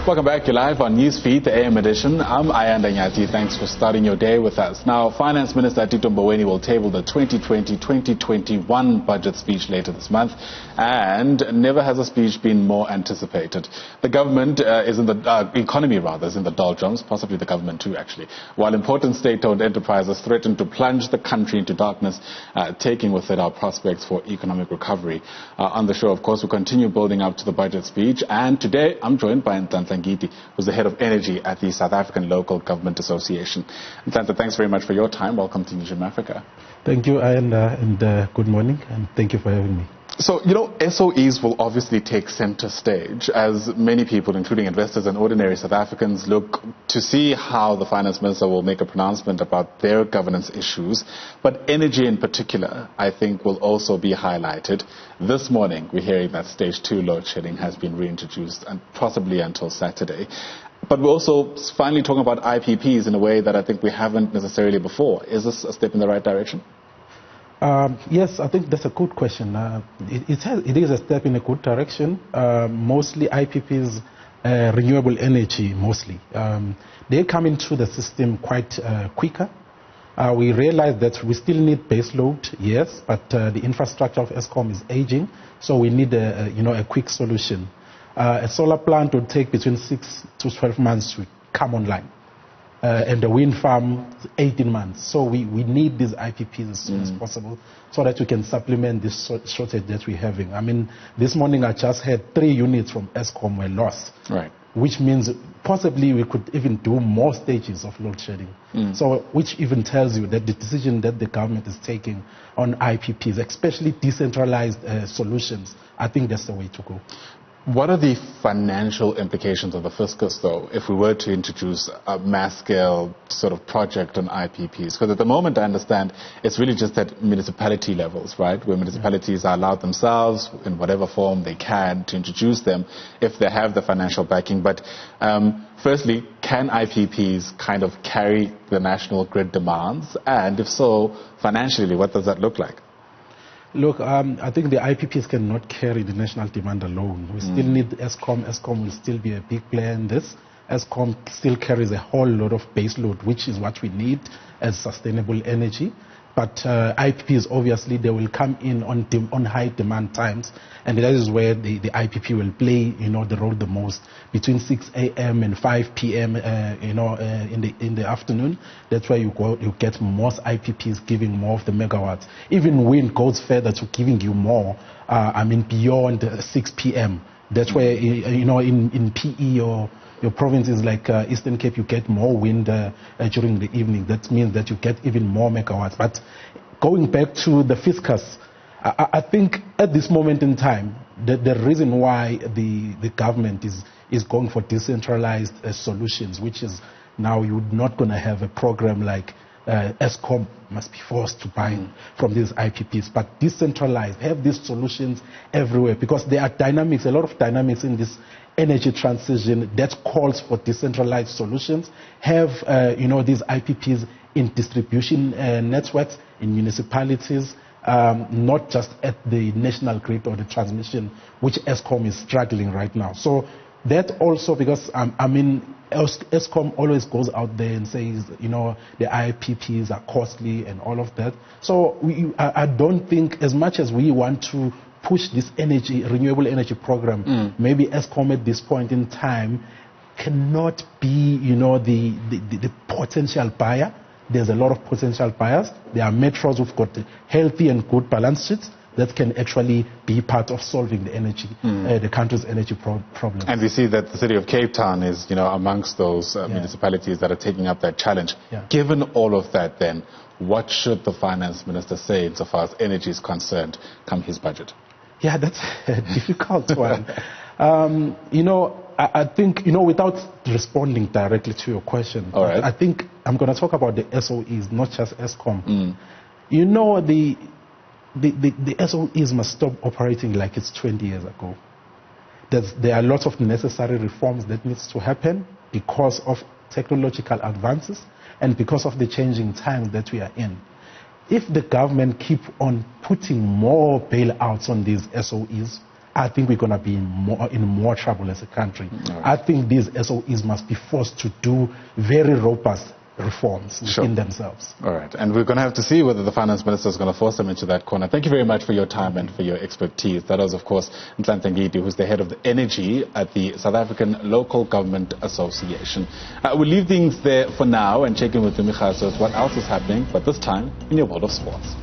Welcome back. You're live on Newsfeed, the AM edition. I'm Nhlanhla. Thanks for starting your day with us. Now, Finance Minister Tito Mboweni will table the 2020-2021 budget speech later this month, and never has a speech been more anticipated. The government is in the economy is in the doldrums, possibly the government too, actually, while important state-owned enterprises threaten to plunge the country into darkness, taking with it our prospects for economic recovery. On the show, of course, we continue building up to the budget speech, and today I'm joined by Nhlanhla, Ngidi, who's the head of energy at the South African Local Government Association. Nhlanhla, thanks very much for your time. Welcome to Newsroom Africa. Thank you, and good morning, and thank you for having me. So, you know, SOEs will obviously take center stage as many people, including investors and ordinary South Africans, look to see how the finance minister will make a pronouncement about their governance issues. But energy in particular, I think, will also be highlighted. This morning, we're hearing that stage 2 load shedding has been reintroduced, and possibly until Saturday. But we're also finally talking about IPPs in a way that I think we haven't necessarily before. Is this a step in the right direction? Yes, I think that's a good question. It is a step in a good direction. Mostly IPPs, renewable energy, mostly. They come into the system quite quicker. We realize that we still need base load, yes, but the infrastructure of Eskom is aging, so we need a quick solution. A solar plant would take between 6 to 12 months to come online. And the wind farm, 18 months. So we need these IPPs as soon as possible so that we can supplement this shortage that we're having. I mean, this morning I just had 3 units from Eskom were lost. Right. Which means possibly we could even do more stages of load shedding. So, which even tells you that the decision that the government is taking on IPPs, especially decentralized solutions, I think that's the way to go. What are the financial implications of the fiscus, though, if we were to introduce a mass-scale sort of project on IPPs? Because at the moment, I understand, it's really just at municipality levels, right, where municipalities are allowed themselves, in whatever form they can, to introduce them if they have the financial backing. But firstly, can IPPs kind of carry the national grid demands? And if so, financially, what does that look like? Look, I think the IPPs cannot carry the national demand alone. We still need Eskom. Eskom will still be a big player in this. Eskom still carries a whole lot of base load, which is what we need as sustainable energy. But IPPs, obviously, they will come in on high demand times, and that is where the IPP will play, the role the most. Between 6 a.m. and 5 p.m., in the afternoon, that's where you get most IPPs giving more of the megawatts. Even wind goes further to giving you more. Beyond 6 p.m. That's where in PE or your provinces like Eastern Cape, you get more wind during the evening. That means that you get even more megawatts. But going back to the fiscus, I think at this moment in time, the reason why the government is going for decentralized solutions, which is now you're not going to have a program like Eskom must be forced to buy from these IPPs, but decentralized, have these solutions everywhere, because there are dynamics, a lot of dynamics in this energy transition that calls for decentralized solutions. Have these IPPs in distribution networks, in municipalities, not just at the national grid or the transmission, which Eskom is struggling right now. So that also, because Eskom always goes out there and says, the IPPs are costly and all of that. So I don't think, as much as we want to push this renewable energy program, maybe Eskom at this point in time cannot be, the potential buyer. There's a lot of potential buyers. There are metros who've got healthy and good balance sheets that can actually be part of solving the country's energy problems. And we see that the city of Cape Town is, amongst those municipalities that are taking up that challenge. Yeah. Given all of that, then, what should the finance minister say insofar as energy is concerned come his budget? Yeah, that's a difficult one. I think, without responding directly to your question, right, I think I'm going to talk about the SOEs, not just Eskom. The SOEs must stop operating like it's 20 years ago. There are lots of necessary reforms that needs to happen because of technological advances and because of the changing times that we are in. If the government keep on putting more bailouts on these SOEs, I think we're going to be in more trouble as a country. Right. I think these SOEs must be forced to do very robust reforms within themselves. All right, and we're going to have to see whether the finance minister is going to force them into that corner. Thank you very much for your time and for your expertise. That was, of course, Nhlanhla Ngidi, who's the head of the energy at the South African Local Government Association. We'll leave things there for now and check in with the Mikhail with what else is happening, but this time in your world of sports.